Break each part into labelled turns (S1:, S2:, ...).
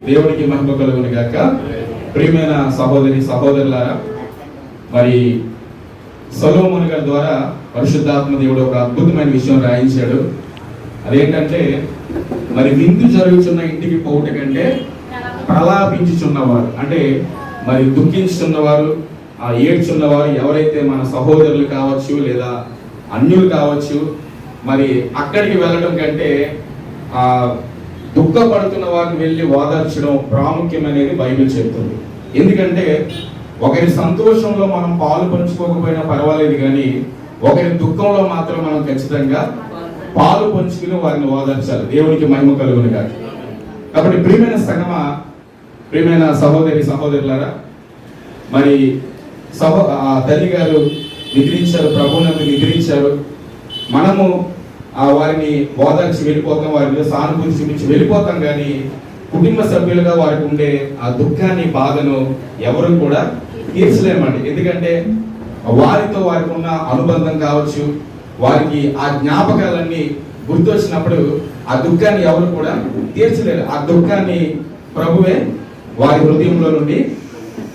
S1: దేవునికి మహిమ కలుగును గాక. ప్రియమైన సహోదరి సహోదరులారా, మరి సొలొమోను గారి ద్వారా పరిశుద్ధాత్మ దేవుడు ఒక అద్భుతమైన విషయం రాయించాడు. అదేంటంటే, మరి విందు జరుగుతున్న ఇంటికి పోవుట కంటే ప్రలాపించుచున్నవారు, అంటే మరి దుఃఖించుతున్నవారు, ఏడ్చున్నవారు ఎవరైతే మన సహోదరులు కావచ్చు లేదా అన్యులు కావచ్చు, మరి అక్కడికి వెళ్ళడం కంటే దుఃఖపడుతున్న వారిని వెళ్ళి ఓదార్చడం ప్రాముఖ్యం అనేది బైబిల్ చెప్తుంది. ఎందుకంటే ఒకరి సంతోషంలో మనం పాలు పంచుకోకపోయినా పర్వాలేదు, కానీ ఒకరి దుఃఖంలో మాత్రం మనం ఖచ్చితంగా పాలు పంచుకుని వారిని ఓదార్చాలి. దేవునికి మహిమ కలుగును గాక. కాబట్టి ప్రియమైన సంగమా, ప్రియమైన సహోదరి సహోదరులారా, మరి తల్లి గారు నిద్రించారు, ప్రభువునందు నిద్రించారు. మనము వారిని ఓదార్చి వెళ్ళిపోతాం, వారి మీద సానుభూతి చూపించి వెళ్ళిపోతాం, కానీ కుటుంబ సభ్యులుగా వారికి ఉండే ఆ దుఃఖాన్ని బాధను ఎవరు కూడా తీర్చలేమండి. ఎందుకంటే వారితో వారికి ఉన్న అనుబంధం కావచ్చు, వారికి ఆ జ్ఞాపకాలన్నీ గుర్తొచ్చినప్పుడు ఆ దుఃఖాన్ని ఎవరు కూడా తీర్చలేరు. ఆ దుఃఖాన్ని ప్రభువే వారి హృదయంలో నుండి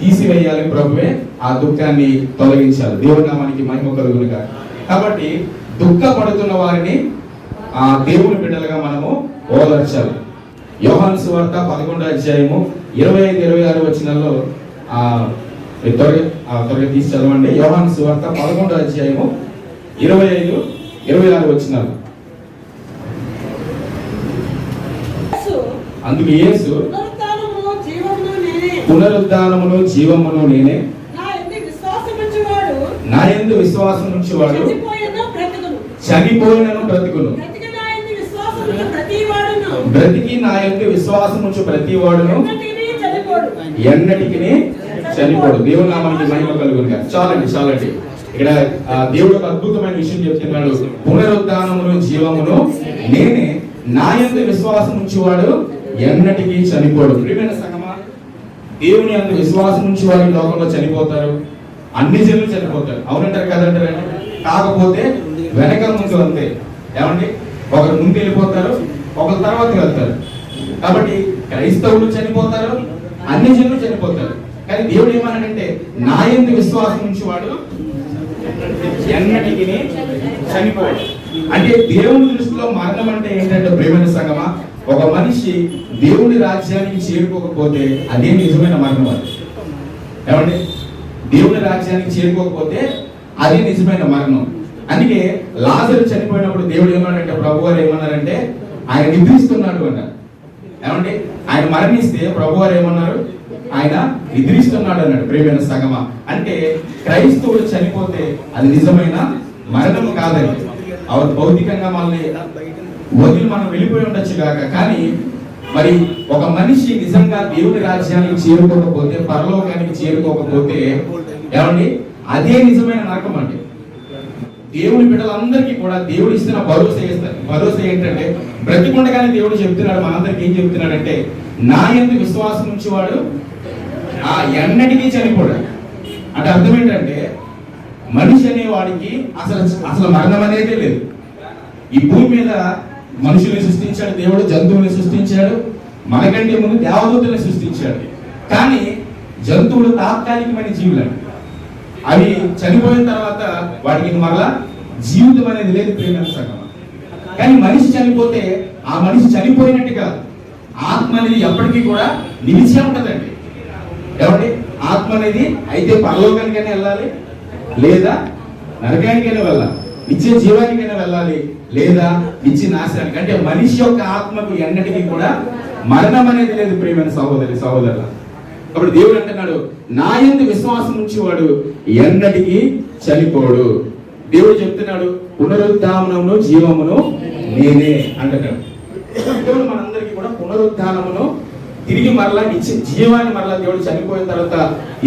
S1: తీసివేయాలి, ప్రభువే ఆ దుఃఖాన్ని తొలగించాలి. దేవుని నామానికి మహిమ కలుగును గాక. కాబట్టి దుఃఖపడుతున్న వారిని దేవుని బిడ్డలుగా మనము ఓదార్చాలి. యోహాను సువార్త 11వ అధ్యాయము 25-26 వచనాల్లో త్వరగా తీసి చదవండి. యోహాను సువార్త 11వ అధ్యాయము 25-26 వచనాలు. అందుకు యేసు, పునరుద్ధానమును జీవమును నేనే, నా యందు విశ్వాసం ఉంచువాడు చనిపోయినను బ్రతుకును, బ్రతికి నా యందు విశ్వాసం ఉంచు ప్రతి వాడును ఎన్నటికి చనిపోడు. దేవుని నామానికి మహిమ కలుగును గాక. చాలండి. ఇక్కడ దేవుడు ఒక అద్భుతమైన విషయం చెప్తున్నాడు. పునరుద్ధానమును జీవమును నేనే, నా యందు విశ్వాసం ఉంచువాడు ఎన్నటికి చనిపోడు. ప్రియమైన సంగమా, దేవుని యందు విశ్వాసం ఉంచువాడు ఈ లోకంలో చనిపోతారు, అన్ని జనులు చనిపోతారు. అవునంటారు కదంటారు. కాకపోతే వెనక ముందు అంతే. ఏమండి, ఒకరు ముందు వెళ్ళిపోతారు, ఒకరు తర్వాత వెళ్తారు. కాబట్టి క్రైస్తవులు చనిపోతారు, అన్ని జనులు చనిపోతారు. కానీ దేవుడు ఏమన్నాడంటే, నా యందు విశ్వాసం ఉంచువాడు ఎన్నటికి చనిపోయాడు. అంటే దేవుని దృష్టిలో మరణం అంటే ఏంటంటే, ప్రియమైన సంగమా, ఒక మనిషి దేవుని రాజ్యానికి చేరుకోకపోతే అదే నిజమైన మరణం. అది ఏమండి, దేవుని రాజ్యానికి చేరుకోకపోతే అదే నిజమైన మరణం. అందుకే లాజరు చనిపోయినప్పుడు దేవుడు ఏమన్నాడంటే, ప్రభు వారు ఏమన్నారంటే, ఆయన నిద్రిస్తున్నాడు అన్నారు. ఏమండి, ఆయన మరణిస్తే ప్రభు వారు ఏమన్నారు, ఆయన నిద్రిస్తున్నాడు అన్నాడు. ప్రియమైన సంగమా, అంటే క్రైస్తవులు చనిపోతే అది నిజమైన మరణం కాదండి. భౌతికంగా మనల్ని వదిలి మనం వెళ్ళిపోయి ఉండొచ్చు కాక, కానీ మరి ఒక మనిషి నిజంగా దేవుని రాజ్యానికి చేరుకోకపోతే, పరలోకానికి చేరుకోకపోతే, ఏమండి, అదే నిజమైన నరకం అండి. దేవుని బిడ్డలందరికీ కూడా దేవుడు ఇస్తున్న భరోసా ఏంటంటే, బ్రతికుండగానే దేవుడు చెప్తున్నాడు మనందరికి. ఏం చెప్తున్నాడంటే, నా యందు విశ్వాసం ఉంచేవాడు ఎన్నటికీ చనిపోడు. అంటే అర్థం ఏంటంటే, మనిషి అనేవాడికి అసలు మరణం అనేది లేదు. ఈ భూమి మీద మనుషుల్ని సృష్టించాడు దేవుడు, జంతువుల్ని సృష్టించాడు, మనకంటే ముందు దేవదూతల్ని సృష్టించాడు. కానీ జంతువులు తాత్కాలికమైన జీవులండి. అవి చనిపోయిన తర్వాత వాటికి మరలా జీవితం అనేది లేదు. ప్రియమైన సంగమా, కానీ మనిషి చనిపోతే ఆ మనిషి చనిపోయినట్టు కాదు, ఆత్మ అనేది ఎప్పటికీ కూడా నిలిచే ఉంటదండి. ఏమండి, ఆత్మ అనేది అయితే పరలోకానికైనా వెళ్ళాలి, లేదా నరకానికైనా వెళ్ళాలి, నిత్య జీవానికైనా వెళ్ళాలి, లేదా నిత్య నాశనానికి. అంటే మనిషి యొక్క ఆత్మకు ఎన్నటికీ కూడా మరణం అనేది లేదు. ప్రియమైన సహోదరుల, కాబట్టి దేవుడు అంటున్నాడు, నా యందు విశ్వాసం ఉంచేవాడు ఎన్నటికీ చనిపోడు. దేవుడు చెప్తున్నాడు, పునరుద్ధానమును జీవమును నేనే అంటున్నాడు. దేవుడు మనందరికీ కూడా పునరుద్ధానమును, తిరిగి మరలా ఇచ్చి జీవాన్ని మరలా దేవుడు చనిపోయిన తర్వాత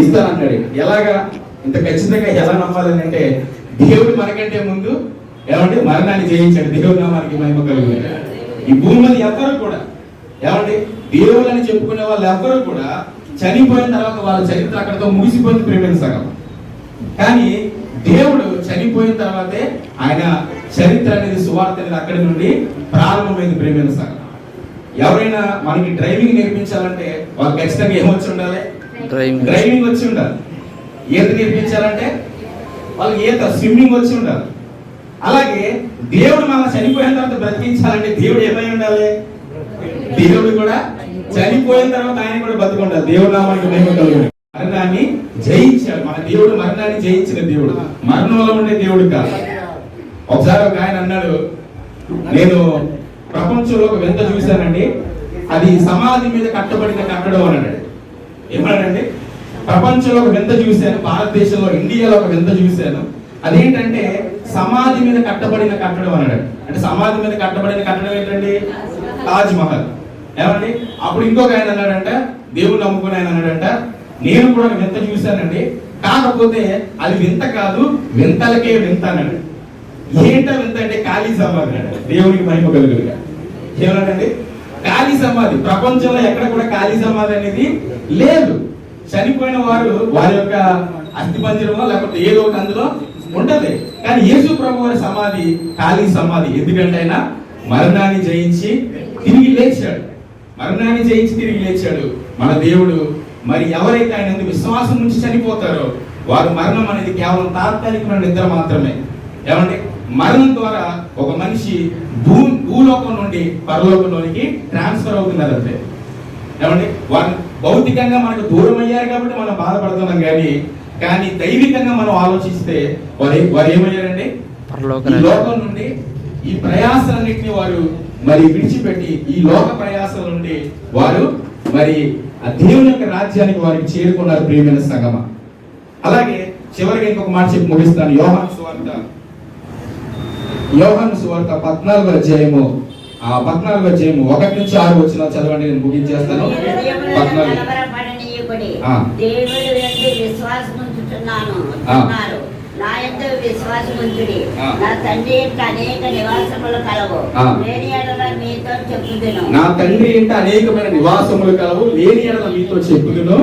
S1: ఇస్తానన్నాడు. ఎలాగా, ఇంత ఖచ్చితంగా ఎలా నమ్మాలని అంటే, దేవుడు మనకంటే ముందు ఏమంటే మరణాన్ని జయించాడు. దేవుడి నామానికి మహిమ కలుగును. ఈ భూమి మీద ఎవ్వరు కూడా, ఏమంటే దేవుళ్ళని చెప్పుకునే వాళ్ళు ఎవ్వరు కూడా చనిపోయిన తర్వాత వాళ్ళ చరిత్ర అక్కడితో ముగిసిపోయింది. ప్రేమైన సగం. కానీ దేవుడు చనిపోయిన తర్వాతే ఆయన చరిత్ర అనేది, సువార్త అనేది అక్కడి నుండి ప్రారంభమైంది. ప్రేమైన సగం. ఎవరైనా మనకి డ్రైవింగ్ నేర్పించాలంటే వాళ్ళకి ఖచ్చితంగా ఏమొచ్చి ఉండాలి? డ్రైవింగ్ వచ్చి ఉండాలి. ఈత నేర్పించాలంటే వాళ్ళకి ఈత, స్విమ్మింగ్ వచ్చి ఉండాలి. అలాగే దేవుడు మన చనిపోయిన తర్వాత బ్రతికించాలంటే దేవుడు ఏమై ఉండాలి? దేవుడు కూడా చనిపోయిన తర్వాత ఆయన కూడా బతుకుండాలి. దేవుడు నామానికి మహిమ కలుగును. మరణాన్ని జయించాడు మన దేవుడు. మరణాన్ని జయించిన దేవుడు, మరణంలో ఉండే దేవుడు కాదు. ఒకసారి ఒక ఆయన అన్నాడు, నేను ప్రపంచంలో ఒక వింత చూశానండి, అది సమాధి మీద కట్టబడిన కట్టడం అన్నాడు. ఏమన్నాడండి? ప్రపంచంలో ఒక వింత చూశాను, భారతదేశంలో ఇండియాలో ఒక వింత చూశాను, అదేంటంటే సమాధి మీద కట్టబడిన కట్టడం అన్నాడు. అంటే సమాధి మీద కట్టబడిన కట్టడం ఏంటండి? తాజ్ మహల్. ఏమండి? అప్పుడు ఇంకొక ఆయన అన్నాడంట, దేవుడు నమ్ముకుని ఆయన అన్నాడంట, నేను కూడా వింత చూశానండి, కాకపోతే అది వింత కాదు, వింతలకే వింత అన్నాడు. ఏంటో వింత అంటే ఖాళీ సమాధి అన్నాడు. దేవునికి మహిమ కలుగునుగా. ఏమన్నాడండి? ఖాళీ సమాధి. ప్రపంచంలో ఎక్కడ కూడా ఖాళీ సమాధి అనేది లేదు. చనిపోయిన వారు వారి యొక్క అస్థిపంజరంలో లేకపోతే ఏదో ఒకటి అందులో ఉంటది. కానీ యేసు ప్రభు వారి సమాధి ఖాళీ సమాధి. ఎందుకంటే ఆయన మరణాన్ని జయించి తిరిగి లేచాడు. మరణాన్ని జయించి తిరిగి లేచాడు మన దేవుడు. మరి ఎవరైతే ఆయన ఎందుకు విశ్వాసం నుంచి చనిపోతారో వారు మరణం అనేది కేవలం తాత్కాలికమైన నిద్ర మాత్రమే. ఏమంటే మరణం ద్వారా ఒక మనిషి భూలోకం నుండి పరలోకంలోనికి ట్రాన్స్ఫర్ అవుతున్నారు అంతే. ఏమంటే వారు భౌతికంగా మనకు దూరం అయ్యారు కాబట్టి మనం బాధపడుతున్నాం, కానీ దైవికంగా మనం ఆలోచిస్తే వారు ఏమయ్యారండి? ఈ లోకం నుండి ఈ ప్రయాసాలన్నింటినీ వారు మరి విడిచిపెట్టి ఈ లోక ప్రయాసాల నుండి వారు మరి ఆ దేవుని యొక్క రాజ్యానికి వారికి చేరుకున్నారు ప్రియమైన సంగమ. అలాగే చివరిగా ఇంకొక మాట చెప్పి ముగిస్తాను. యోహాను సువార్త 14వ అధ్యాయము 1 నుంచి 6 వచ్చిన చదవండి, నేను ముగించేస్తాను. 14.
S2: నా యందు విశ్వాసముంచుడి, నా తండ్రి ఇంట అనేక నివాసములు కలవు, లేని ఎడల మీతో చెప్పుదును.
S1: నా తండ్రి ఇంట అనేకమైన నివాసములు కలవు, లేని ఎడల మీతో చెప్పుదును.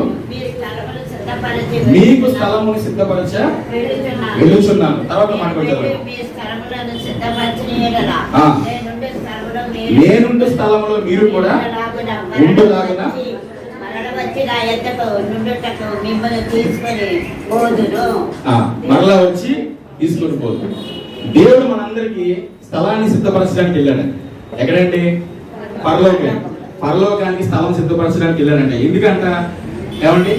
S1: మీకు స్థలమును సిద్ధపరచ వెళ్ళుచున్నాను. తర్వాత మాట్లాడతాను. నేనుండే స్థలములో మీరు కూడా ఉండులాగున మరలా వచ్చి తీసుకొని పోదు. దేవుడు మనందరికి స్థలాన్ని సిద్ధపరచడానికి వెళ్ళాడు. ఎక్కడంటే పరలోకానికి స్థలం సిద్ధపరచడానికి వెళ్ళాడంటే. ఎందుకంట ఏమండి?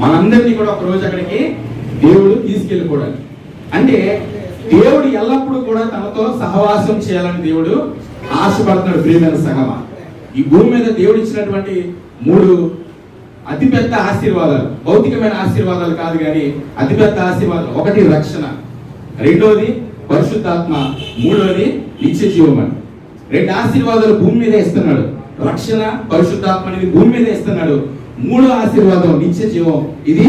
S1: మనందరినీ కూడా ఒక రోజు అక్కడికి దేవుడు తీసుకెళ్ళిపోవడానికి. అంటే దేవుడు ఎల్లప్పుడూ కూడా తనతో సహవాసం చేయాలని దేవుడు ఆశపడుతున్నాడు. ప్రియమైన సంగమా, ఈ భూమి మీద దేవుడు ఇచ్చినటువంటి 3 అతిపెద్ద ఆశీర్వాదాలు, భౌతికమైన ఆశీర్వాదాలు కాదు కానీ అతిపెద్ద ఆశీర్వాదాలు. 1 రక్షణ, 2వది పరిశుద్ధాత్మ, 3వది నిత్య జీవం అని 2 ఆశీర్వాదాలు భూమి మీద ఇస్తున్నాడు. రక్షణ, పరిశుద్ధాత్మ అనేది భూమి మీద ఇస్తున్నాడు. 3వ ఆశీర్వాదం నిత్య జీవం, ఇది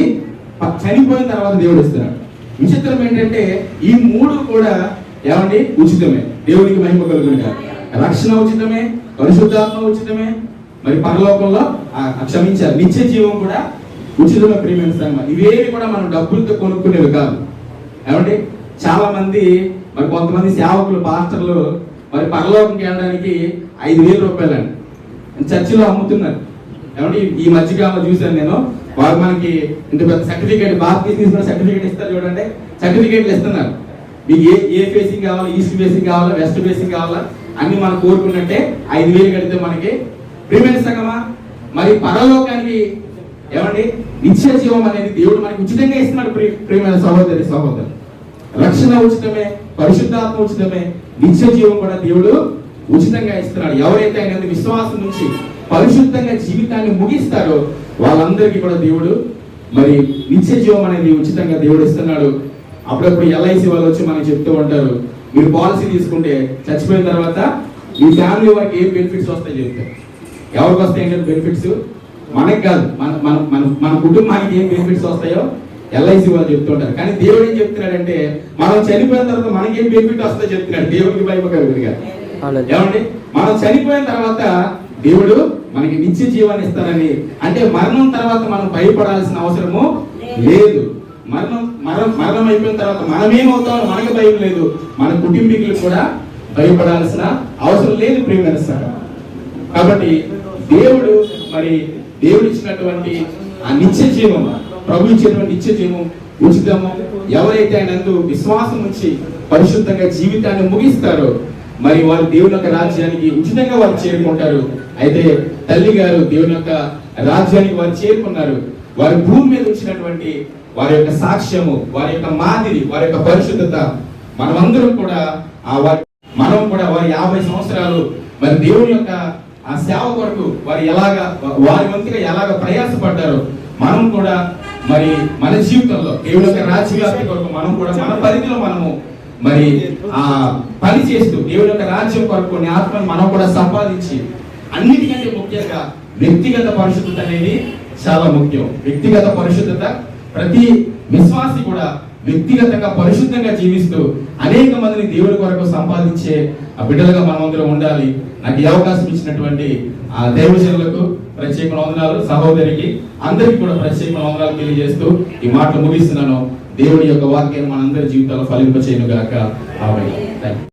S1: చనిపోయిన తర్వాత దేవుడు ఇస్తున్నాడు. విచిత్రం ఏంటంటే ఈ 3 కూడా ఏమండి? ఉచితమే. దేవునికి మహిమ కలుగునుగా. రక్షణ ఉచితమే, పరిశుద్ధాత్మ ఉచితమే, మరి పరలోకంలో క్షమించారు నిత్య జీవం కూడా ఉచితమే. ప్రియమైన సంగమా, ఇవేవి కూడా మనం డబ్బులతో కొనుక్కునేవి కాదు. ఏమండి? చాలా మంది మరి కొంతమంది సేవకులు, పాస్టర్లు మరి పరలోకంకి వెళ్ళడానికి 5,000 రూపాయలని చర్చిలో అమ్ముతున్నారు. ఏమండి? ఈ మధ్యకాలంలో చూశాను నేను. వారు మనకి ఇంత పెద్ద సర్టిఫికేట్, బాప్టిజం తీసుకున్న సర్టిఫికేట్ ఇస్తారు చూడండి. సర్టిఫికేట్లు ఇస్తున్నారు. మీకు ఏ ఫేసింగ్ కావాలా, ఈస్ట్ ఫేసింగ్ కావాలా, వెస్ట్ ఫేసింగ్ కావాలా, అన్ని మనం కోరుకున్నట్టే 5,000 కడితే మనకి. ప్రియమైన సంగమా, మరి పరలోకానికి ఏమండి? నిత్య జీవం అనేది దేవుడు మనకి ఉచితంగా ఇస్తున్నాడు. ప్రియమైన సహోదరి సహోదరు, రక్షణ ఉచితమే, పరిశుద్ధాత్మ ఉచితమే, నిత్య జీవం కూడా దేవుడు ఉచితంగా ఇస్తున్నాడు. ఎవరైతే ఆయన విశ్వాసం నుంచి పరిశుద్ధంగా జీవితాన్ని ముగిస్తారో వాళ్ళందరికీ కూడా దేవుడు మరి నిత్య జీవం అనేది ఉచితంగా దేవుడు ఇస్తున్నాడు. అప్పుడప్పుడు ఎల్ఐసి వాళ్ళు వచ్చి మనకి చెప్తూ ఉంటారు, మీరు పాలసీ తీసుకుంటే చచ్చిపోయిన తర్వాత మీ ఫ్యామిలీ వారికి ఏం బెనిఫిట్స్ వస్తాయి చెప్తారు. ఎవరికి వస్తాయి ఏంటంటే బెనిఫిట్స్? మనకి కాదు, మన కుటుంబానికి ఏం బెనిఫిట్స్ వస్తాయో ఎల్ఐసి వాళ్ళు చెప్తుంటారు. కానీ దేవుడు ఏం చెప్తున్నాడంటే మనం చనిపోయిన తర్వాత మనకేం బెనిఫిట్ వస్తాయో చెప్తున్నాడు. దేవుడికి భయప కలుగునుగా. ఏమండి? మనం చనిపోయిన తర్వాత దేవుడు మనకి నిత్య జీవాన్ని ఇస్తారని. అంటే మరణం తర్వాత మనం భయపడాల్సిన అవసరము లేదు. మరణం అయిపోయిన తర్వాత మనమేమవుతామో మనకి భయం లేదు, మన కుటుంబీకులు కూడా భయపడాల్సిన అవసరం లేదు. ప్రియమైన సంగమా, కాబట్టి దేవుడు మరి దేవుడు ఇచ్చినటువంటి ఆ నిత్య జీవం, ప్రభు ఇచ్చేటువంటి నిత్య జీవం ఉచితము. ఎవరైతే ఆయన నందు విశ్వాసం ఉంచి పరిశుద్ధంగా జీవితాన్ని ముగిస్తారో మరి వారు దేవుని యొక్క రాజ్యానికి ఉచితంగా వారు చేరుకుంటారు. అయితే తల్లి గారు దేవుని యొక్క రాజ్యానికి వారు చేరుకున్నారు. వారి భూమి మీద వచ్చినటువంటి వారి యొక్క సాక్ష్యము, వారి యొక్క మాదిరి, వారి యొక్క పరిశుద్ధత మనమందరం కూడా మనం కూడా వారి 50 సంవత్సరాలు మరి దేవుని యొక్క ఆ సేవ కొరకు వారి వంతుగా ఎలాగ ప్రయాసపడ్డారో మనం కూడా మరి మన జీవితంలో దేవుని యొక్క రాజ్యవ్యాప్తి కొరకు మనం కూడా మన పరిధిలో మనము మరి ఆ పని చేస్తూ దేవుని యొక్క రాజ్యం కొరకు కొన్ని ఆత్మను మనం కూడా సంపాదించి, అన్నిటికంటే ముఖ్యంగా వ్యక్తిగత పరిశుద్ధత అనేది చాలా ముఖ్యం. వ్యక్తిగత పరిశుద్ధత ప్రతి విశ్వాసి కూడా వ్యక్తిగతంగా పరిశుద్ధంగా జీవిస్తూ అనేక మందిని దేవుడి కొరకు సంపాదించే ఆ బిడ్డలుగా మనం అందరం ఉండాలి. నాకు ఈ అవకాశం ఇచ్చినటువంటి ఆ దైవజనులకు ప్రత్యేక వందనాలు, సహోదరికి అందరికీ కూడా ప్రత్యేక వందనాలు తెలియజేస్తూ ఈ మాటలు ముగిస్తున్నాను. దేవుడి యొక్క వాక్యాన్ని మనందరి జీవితాల్లో ఫలింపచేయును గాక. ఆమేన్.